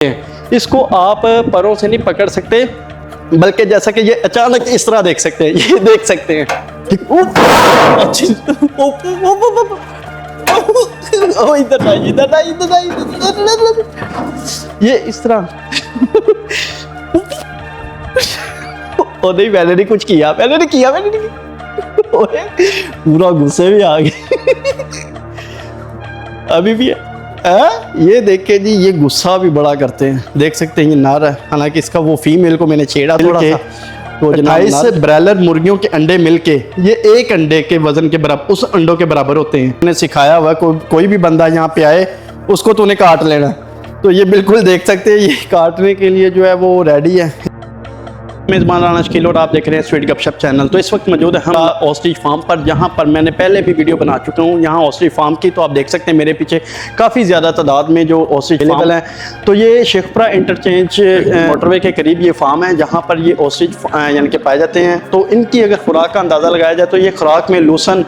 इसको आप परों से नहीं पकड़ सकते, बल्कि जैसा कि ये अचानक इस तरह देख सकते हैं, ये देख सकते हैं। इधर नहीं, इधर नहीं, इधर नहीं, इधर, ये इस तरह। ओ नहीं, मैंने नहीं कुछ किया, मैंने नहीं किया, मैंने नहीं किया। ओए, पूरा गुस्से में आ गए। अभी भी ये देख के जी ये गुस्सा भी बड़ा करते हैं, देख सकते हैं ये नर है, हालांकि इसका वो फीमेल को मैंने छेड़ा थोड़ा सा। तो 28 ब्रॉयलर मुर्गियों के अंडे मिलके ये एक अंडे के वजन के बराबर, उस अंडों के बराबर होते हैं। मैंने सिखाया हुआ कोई भी बंदा यहाँ पे आए उसको तूने काट लेना, तो ये बिल्कुल देख सकते हैं ये काटने के लिए जो है वो रेडी है। मेज़बान राना शकील और आप देख रहे हैं स्वीट गपशप चैनल। तो इस वक्त मौजूद है हम ऑस्ट्रिच फार्म पर, जहां पर मैंने पहले भी वीडियो बना चुका हूं यहाँ ऑस्ट्रिच फार्म की। तो आप देख सकते हैं मेरे पीछे काफ़ी ज़्यादा तादाद में जो ऑस्ट्रिच अवेलेबल हैं। तो ये शेखपुरा इंटरचेंज मोटरवे के करीब ये फार्म है जहाँ पर ये ऑस्ट्रिच यानी कि पाए जाते हैं। तो इनकी अगर खुराक का अंदाज़ा लगाया जाए तो ये खुराक में लूसन,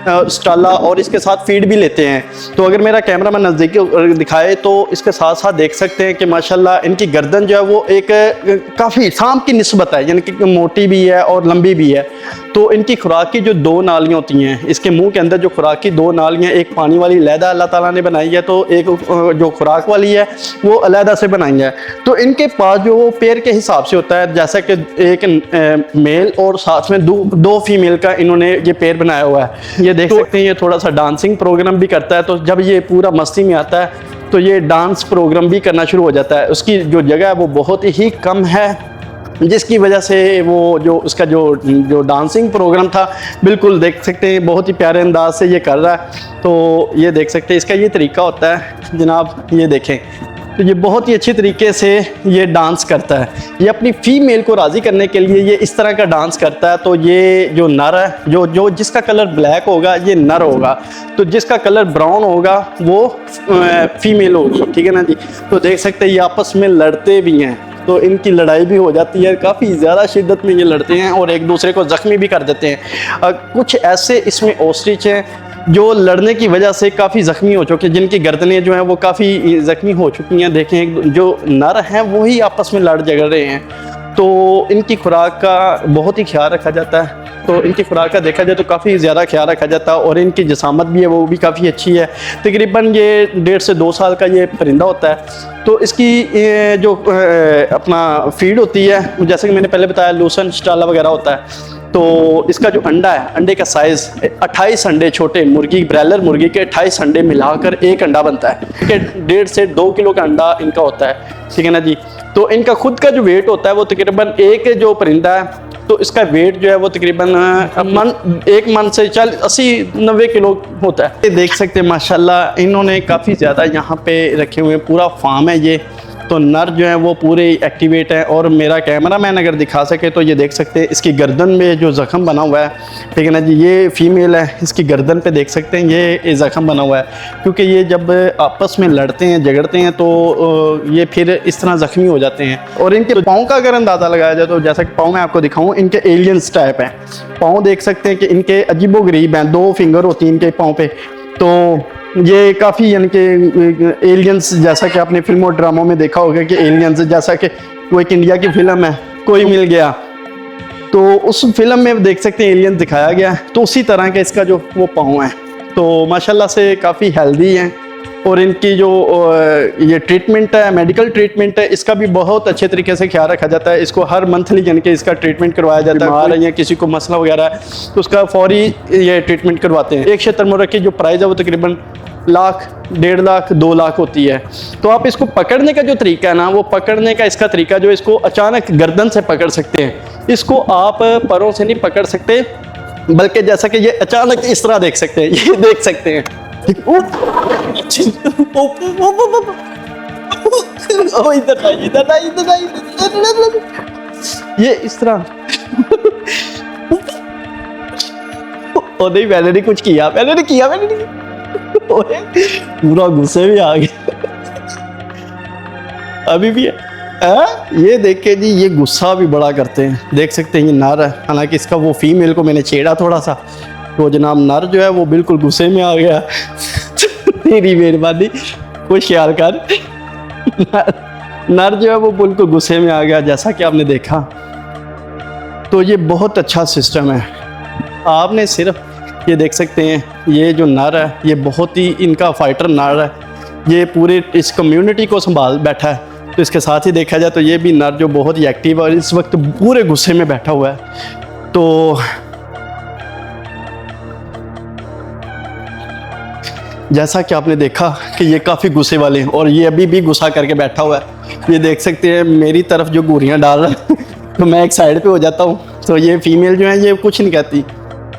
स्टाला और इसके साथ फीड भी लेते हैं। तो अगर मेरा कैमरा मैं नज़दीक दिखाए तो इसके साथ साथ देख सकते हैं कि माशाल्लाह इनकी गर्दन जो है वो एक काफ़ी सांप की निस्बत है, यानी कि मोटी भी है और लंबी भी है। तो इनकी खुराक की जो दो नालियाँ होती हैं, इसके मुंह के अंदर जो खुराक की दो नालियाँ, एक पानी वाली अलहदा अल्लाह ताला ने बनाई है, तो एक जो खुराक वाली है वो अलहदा से बनाई है। तो इनके पास जो पेयर के हिसाब से होता है, जैसा कि एक मेल और साथ में दो फीमेल का इन्होंने ये पेयर बनाया हुआ है। ये देख सकते हैं ये थोड़ा सा डांसिंग प्रोग्राम भी करता है। तो जब ये पूरा मस्ती में आता है तो ये डांस प्रोग्राम भी करना शुरू हो जाता है। उसकी जो जगह है वो बहुत ही कम है, जिसकी वजह से वो जो उसका जो डांसिंग प्रोग्राम था बिल्कुल देख सकते हैं बहुत ही प्यारे अंदाज से ये कर रहा है। तो ये देख सकते हैं इसका ये तरीका होता है जनाब, ये देखें। तो ये बहुत ही अच्छी तरीके से ये डांस करता है। ये अपनी फीमेल को राज़ी करने के लिए ये इस तरह का डांस करता है। तो ये जो नर है, जो जिसका कलर ब्लैक होगा ये नर होगा, तो जिसका कलर ब्राउन होगा वो फीमेल होगी, ठीक है ना जी। तो देख सकते हैं ये आपस में लड़ते भी हैं, तो इनकी लड़ाई भी हो जाती है, काफ़ी ज़्यादा शिद्दत में ये लड़ते हैं और एक दूसरे को ज़ख्मी भी कर देते हैं। कुछ ऐसे इसमें ऑस्ट्रिच हैं जो लड़ने की वजह से काफ़ी ज़ख्मी हो चुके हैं, जिनकी गर्दनें जो हैं वो काफ़ी ज़ख्मी हो चुकी हैं। देखें जो नर हैं वही आपस में लड़ झगड़ रहे हैं। तो इनकी खुराक का बहुत ही ख्याल रखा जाता है। तो इनकी खुराक का देखा जाए तो काफ़ी ज़्यादा ख्याल रखा जाता है और इनकी जिसामत भी है वो भी काफ़ी अच्छी है। तकरीबन ये 1.5 से 2 साल का ये परिंदा होता है। तो इसकी जो अपना फीड होती है, जैसे कि मैंने पहले बताया लूसन, स्टाला वगैरह होता है। तो इसका जो अंडा है, अंडे का साइज़ 28 अंडे, छोटे मुर्गी ब्रॉयलर मुर्गी के 28 अंडे मिलाकर एक अंडा बनता है, ठीक है। 1.5 से 2 किलो का अंडा इनका होता है, ठीक है ना जी। तो इनका खुद का जो वेट होता है वो तकरीबन एक जो परिंदा है तो इसका वेट जो है वो तकरीबन एक मन से 80-90 किलो होता है। ये देख सकते हैं माशाल्लाह इन्होंने काफ़ी ज़्यादा यहाँ पे रखे हुए हैं, पूरा फार्म है ये। तो नर जो है वो पूरे एक्टिवेट है और मेरा कैमरा मैन अगर दिखा सके तो ये देख सकते हैं इसकी गर्दन में जो ज़ख़म बना हुआ है, ठीक है ना जी। ये फीमेल है, इसकी गर्दन पे देख सकते हैं ये ज़ख़म बना हुआ है, क्योंकि ये जब आपस में लड़ते हैं झगड़ते हैं तो ये फिर इस तरह ज़ख्मी हो जाते हैं। और इनके पाँव का अगर अंदाज़ा लगाया जाए तो जैसा कि पाँव मैं आपको दिखाऊँ, इनके एलियंस टाइप हैं पाँव, देख सकते हैं कि इनके अजीबोगरीब हैं, 2 फिंगर होती हैं इनके पाँव पे। तो ये काफ़ी यानी कि एलियंस, जैसा कि आपने फिल्मों और ड्रामों में देखा होगा कि एलियंस, जैसा कि वो एक इंडिया की फिल्म है कोई मिल गया, तो उस फिल्म में देख सकते हैं एलियंस दिखाया गया, तो उसी तरह का इसका जो वो पाँव है। तो माशाल्लाह से काफ़ी हेल्दी हैं और इनकी जो ये ट्रीटमेंट है, मेडिकल ट्रीटमेंट है, इसका भी बहुत अच्छे तरीके से ख्याल रखा जाता है। इसको हर मंथली यानी कि इसका ट्रीटमेंट करवाया जाता है। या किसी को मसला वगैरह है तो उसका फौरी ये ट्रीटमेंट करवाते हैं। एक शतरमुर्ग की जो प्राइस है वो तकरीबन 1 लाख, 1.5 लाख, 2 लाख होती है। तो आप इसको पकड़ने का जो तरीका है ना, वो पकड़ने का इसका तरीका जो इसको अचानक गर्दन से पकड़ सकते हैं। इसको आप परों से नहीं पकड़ सकते, बल्कि जैसा कि ये अचानक इस तरह देख सकते हैं, ये देख सकते हैं। इधर नहीं, इधर नहीं, इधर नहीं, ये इस तरह। ओ नहीं, मैंने नहीं कुछ किया, मैंने नहीं किया, मैंने नहीं किया। पूरा गुस्से में आ गया। अभी भी है। ये देख के जी ये गुस्सा भी बड़ा करते हैं, देख सकते हैं ये नर है, हालांकि इसका वो फीमेल को मैंने छेड़ा थोड़ा सा, तो जनाब नर जो है वो बिल्कुल गुस्से में आ गया। तेरी मेहरबानी, कुछ ख्याल कर। नर जो है वो बिल्कुल गुस्से में आ गया, जैसा कि आपने देखा। तो ये बहुत अच्छा सिस्टम है। आपने सिर्फ ये देख सकते हैं, ये जो नर है ये बहुत ही इनका फाइटर नर है, ये पूरे इस कम्युनिटी को संभाल बैठा है। तो इसके साथ ही देखा जाए तो ये भी नर जो बहुत ही एक्टिव है और इस वक्त पूरे गुस्से में बैठा हुआ है। तो जैसा कि आपने देखा कि ये काफ़ी गुस्से वाले हैं और ये अभी भी गुस्सा करके बैठा हुआ है। ये देख सकते हैं मेरी तरफ जो घूरियाँ डाल रहा है तो मैं एक साइड पे हो जाता हूँ। तो ये फीमेल जो है ये कुछ नहीं कहती।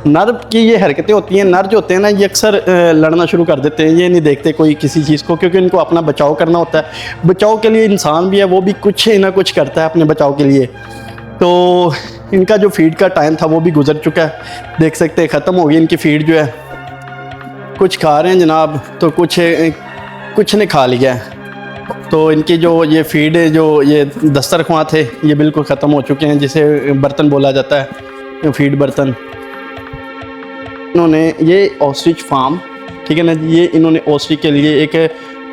नर की ये हरकतें होती हैं, नर जो होते हैं ना ये अक्सर लड़ना शुरू कर देते हैं, ये नहीं देखते कोई किसी चीज़ को, क्योंकि इनको अपना बचाव करना होता है। बचाव के लिए इंसान भी है, वो भी कुछ ना कुछ करता है अपने बचाव के लिए। तो इनका जो फीड का टाइम था वो भी गुजर चुका है, देख सकते हैं ख़त्म हो गई इनकी फीड जो है। कुछ खा रहे हैं जनाब, तो कुछ ने खा लिया है। तो इनकी जो ये फीड है, जो ये दस्तरख्वां थे, ये बिल्कुल ख़त्म हो चुके हैं, जिसे बर्तन बोला जाता है, फीड बर्तन। इन्होंने ये ऑस्ट्रिच फार्म, ठीक है ना, ये इन्होंने ऑस्ट्रिच के लिए एक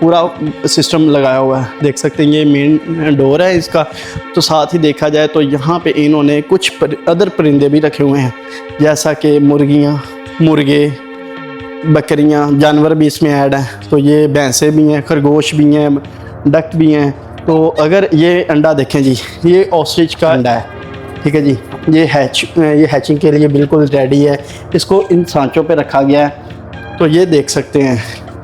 पूरा सिस्टम लगाया हुआ है। देख सकते हैं ये मेन डोर है इसका। तो साथ ही देखा जाए तो यहाँ पे इन्होंने कुछ अदर परिंदे भी रखे हुए हैं, जैसा कि मुर्गियाँ, मुर्गे, बकरियाँ, जानवर भी इसमें ऐड हैं। तो ये भैंसें भी हैं, खरगोश भी हैं, डक भी हैं। तो अगर ये अंडा देखें जी, ये ऑस्ट्रिच का अंडा है, ठीक है जी। ये हैचिंग के लिए बिल्कुल रेडी है। इसको इन सांचों पे रखा गया है। तो ये देख सकते हैं,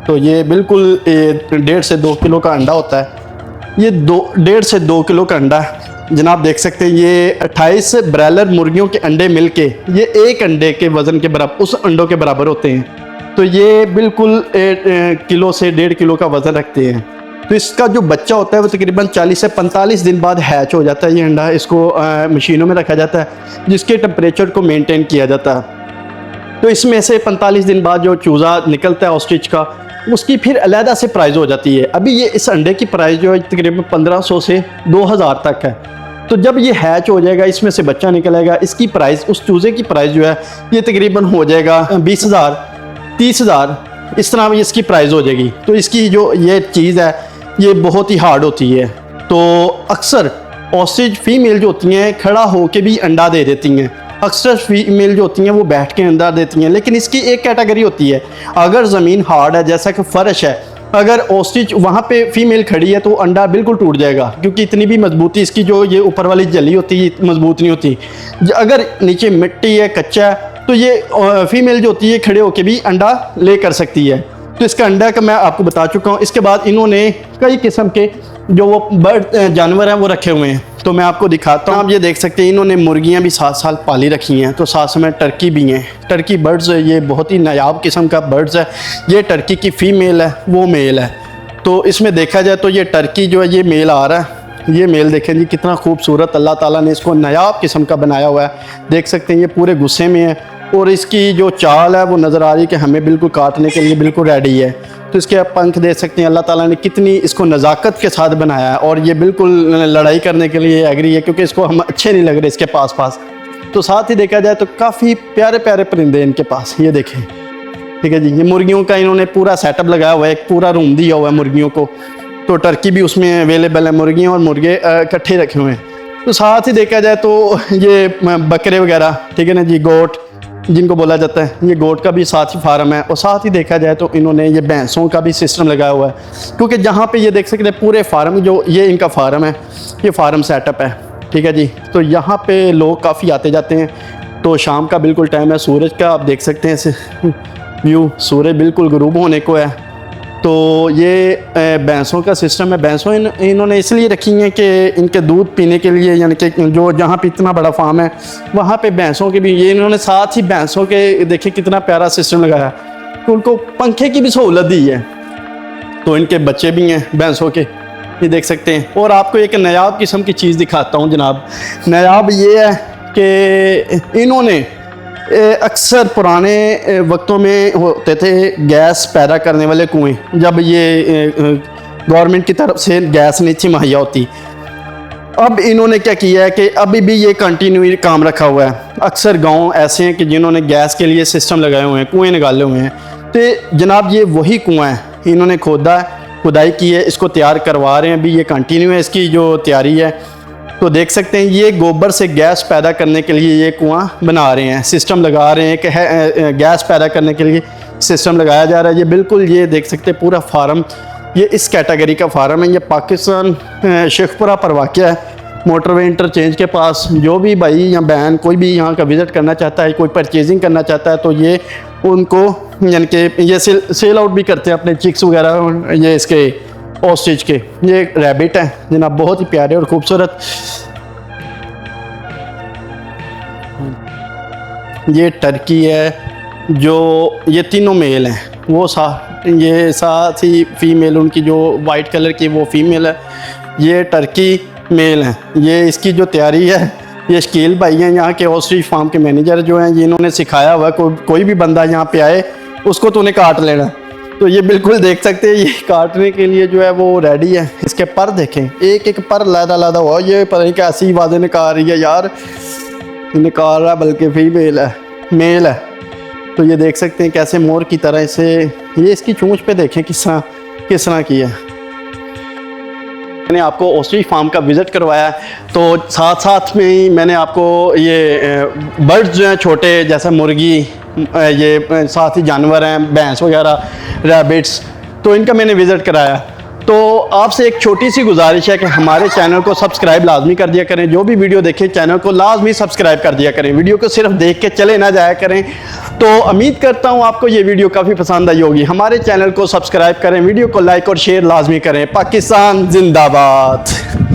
तो ये बिल्कुल 1.5 से 2 किलो का अंडा होता है। ये 1.5 से 2 किलो का अंडा जनाब देख सकते हैं। ये 28 ब्रॉयलर मुर्गियों के अंडे मिलके ये एक अंडे के वज़न के बराबर, उस अंडों के बराबर होते हैं। तो ये बिल्कुल 1 किलो से 1.5 किलो का वज़न रखते हैं। तो इसका जो बच्चा होता है वो तकरीबन 40 से 45 दिन बाद हैच हो जाता है। ये अंडा इसको मशीनों में रखा जाता है, जिसके टेम्परेचर को मेंटेन किया जाता है। तो इसमें से 45 दिन बाद जो चूज़ा निकलता है ऑस्ट्रिच का, उसकी फिर अलहदा से प्राइस हो जाती है। अभी ये इस अंडे की प्राइस जो है तकरीबन 1500 से 2000 तक है। तो जब ये हैच हो जाएगा, इसमें से बच्चा निकलेगा, इसकी प्राइस, उस चूज़े की प्राइस जो है ये तकरीबन हो जाएगा 20,000, 30,000, इस तरह इसकी प्राइस हो जाएगी। तो इसकी जो ये चीज़ है ये बहुत ही हार्ड होती है। तो अक्सर ऑस्ट्रिच फीमेल जो होती हैं खड़ा होके भी अंडा दे देती हैं। अक्सर फीमेल जो होती हैं वो बैठ के अंडा देती हैं। लेकिन इसकी एक कैटेगरी होती है, अगर ज़मीन हार्ड है जैसा कि फर्श है, अगर ऑस्ट्रिच वहाँ पे फीमेल खड़ी है तो अंडा बिल्कुल टूट जाएगा, क्योंकि इतनी भी मजबूती इसकी जो ये ऊपर वाली जली होती है मजबूत नहीं होती। अगर नीचे मिट्टी है, कच्चा है, तो ये फीमेल जो होती है खड़े होके भी अंडा ले कर सकती है। तो इसका अंडा का मैं आपको बता चुका हूँ। इसके बाद इन्होंने कई किस्म के जो वो बर्ड जानवर हैं वो रखे हुए हैं। तो मैं आपको दिखाता हूँ। आप ये देख सकते हैं इन्होंने मुर्गियाँ भी 7 साल पाली रखी हैं। तो साथ में टर्की भी हैं। टर्की बर्ड्स, ये बहुत ही नायाब किस्म का बर्ड्स है। ये टर्की की फ़ीमेल है, वो मेल है। तो इसमें देखा जाए तो ये टर्की जो है ये मेल आ रहा है। ये मेल देखें जी कितना खूबसूरत, अल्लाह ताला ने इसको नायाब किस्म का बनाया हुआ है। देख सकते हैं ये पूरे गुस्से में है और इसकी जो चाल है वो नज़र आ रही है कि हमें बिल्कुल काटने के लिए बिल्कुल रेडी है। तो इसके आप पंख देख सकते हैं, अल्लाह ताला ने कितनी इसको नज़ाकत के साथ बनाया है। और ये बिल्कुल लड़ाई करने के लिए एग्री है, क्योंकि इसको हम अच्छे नहीं लग रहे इसके पास। तो साथ ही देखा जाए तो काफ़ी प्यारे प्यारे परिंदे इनके पास, ये देखें, ठीक है जी। ये मुर्गियों का इन्होंने पूरा सेटअप लगाया हुआ है, एक पूरा रूम दिया हुआ है मुर्गियों को। तो टर्की भी उसमें अवेलेबल है, मुर्गियाँ और मुर्गे इकट्ठे रखे हुए हैं। तो साथ ही देखा जाए तो ये बकरे वगैरह, ठीक है ना जी, गोट जिनको बोला जाता है, ये गोट का भी साथ ही फार्म है। और साथ ही देखा जाए तो इन्होंने ये भैंसों का भी सिस्टम लगाया हुआ है, क्योंकि जहाँ पे ये देख सकते हैं पूरे फार्म, जो ये इनका फार्म है, ये फार्म सेटअप है, ठीक है जी। तो यहाँ पे लोग काफ़ी आते जाते हैं। तो शाम का बिल्कुल टाइम है, सूरज का आप देख सकते हैं व्यू, सूरज बिल्कुल गुरूब होने को है। तो ये भैंसों का सिस्टम है। भैंसों इन्होंने इसलिए रखी हैं कि इनके दूध पीने के लिए, यानी कि जो जहाँ पे इतना बड़ा फार्म है वहाँ पे भैंसों के भी, ये इन्होंने साथ ही भैंसों के देखिए कितना प्यारा सिस्टम लगाया। तो उनको पंखे की भी सहूलत दी है। तो इनके बच्चे भी हैं भैंसों के, ये देख सकते हैं। और आपको एक नायाब किस्म की चीज़ दिखाता हूँ जनाब। नायाब ये है कि इन्होंने अक्सर पुराने वक्तों में होते थे गैस पैदा करने वाले कुएं, जब ये गवर्नमेंट की तरफ से गैस नहीं थी मुहैया होती। अब इन्होंने क्या किया है कि अभी भी ये कंटिन्यू काम रखा हुआ है। अक्सर गांव ऐसे हैं कि जिन्होंने गैस के लिए सिस्टम लगाए हुए हैं, कुएं निकाले हुए हैं। तो जनाब ये वही कुआं है, इन्होंने खोदा है, खुदाई की है, इसको तैयार करवा रहे हैं। अभी ये कंटिन्यू है इसकी जो तैयारी है। तो देख सकते हैं ये गोबर से गैस पैदा करने के लिए ये कुआं बना रहे हैं, सिस्टम लगा रहे हैं कि गैस पैदा करने के लिए सिस्टम लगाया जा रहा है। ये बिल्कुल ये देख सकते हैं पूरा फार्म, ये इस कैटेगरी का फार्म है। ये पाकिस्तान शेखपुरा पर वाक़या है, मोटरवे इंटरचेंज के पास। जो भी भाई या बहन कोई भी यहाँ का विज़िट करना चाहता है, कोई परचेजिंग करना चाहता है, तो ये उनको यानी कि ये सेल आउट भी करते हैं अपने चिक्स वगैरह, ये इसके ऑस्ट्रिच के। ये रैबिट है जनाब, बहुत ही प्यारे और खूबसूरत। ये टर्की है, जो ये तीनों मेल हैं, वो ये साथ ही फीमेल उनकी जो वाइट कलर की वो फीमेल है। ये टर्की मेल है। ये इसकी जो तैयारी है, ये शकील भाई हैं यहाँ के ऑस्ट्रिच फार्म के मैनेजर जो हैं, ये इन्होंने सिखाया हुआ है कोई भी बंदा यहाँ पे आए उसको तो उन्हें काट लेना। तो ये बिल्कुल देख सकते हैं, ये काटने के लिए जो है वो रेडी है। इसके पर देखें, एक एक पर लादा हुआ, ये पता नहीं कैसी आवाज़ें निकाल रही है यार, निकाल रहा है, बल्कि फीमेल है, मेल है। तो ये देख सकते हैं कैसे मोर की तरह से, ये इसकी चोंच पे देखें किस तरह की है। मैंने आपको ऑस्ट्रिच फार्म का विज़िट करवाया, तो साथ में ही मैंने आपको ये बर्ड्स जो हैं छोटे, जैसे मुर्गी, ये साथ ही जानवर हैं, भैंस वगैरह, रैबिट्स, तो इनका मैंने विज़िट कराया। तो आपसे एक छोटी सी गुजारिश है कि हमारे चैनल को सब्सक्राइब लाजमी कर दिया करें। जो भी वीडियो देखें चैनल को लाजमी सब्सक्राइब कर दिया करें, वीडियो को सिर्फ देख के चले ना जाया करें। तो उम्मीद करता हूँ आपको ये वीडियो काफ़ी पसंद आई होगी। हमारे चैनल को सब्सक्राइब करें, वीडियो को लाइक और शेयर लाजमी करें। पाकिस्तान जिंदाबाद।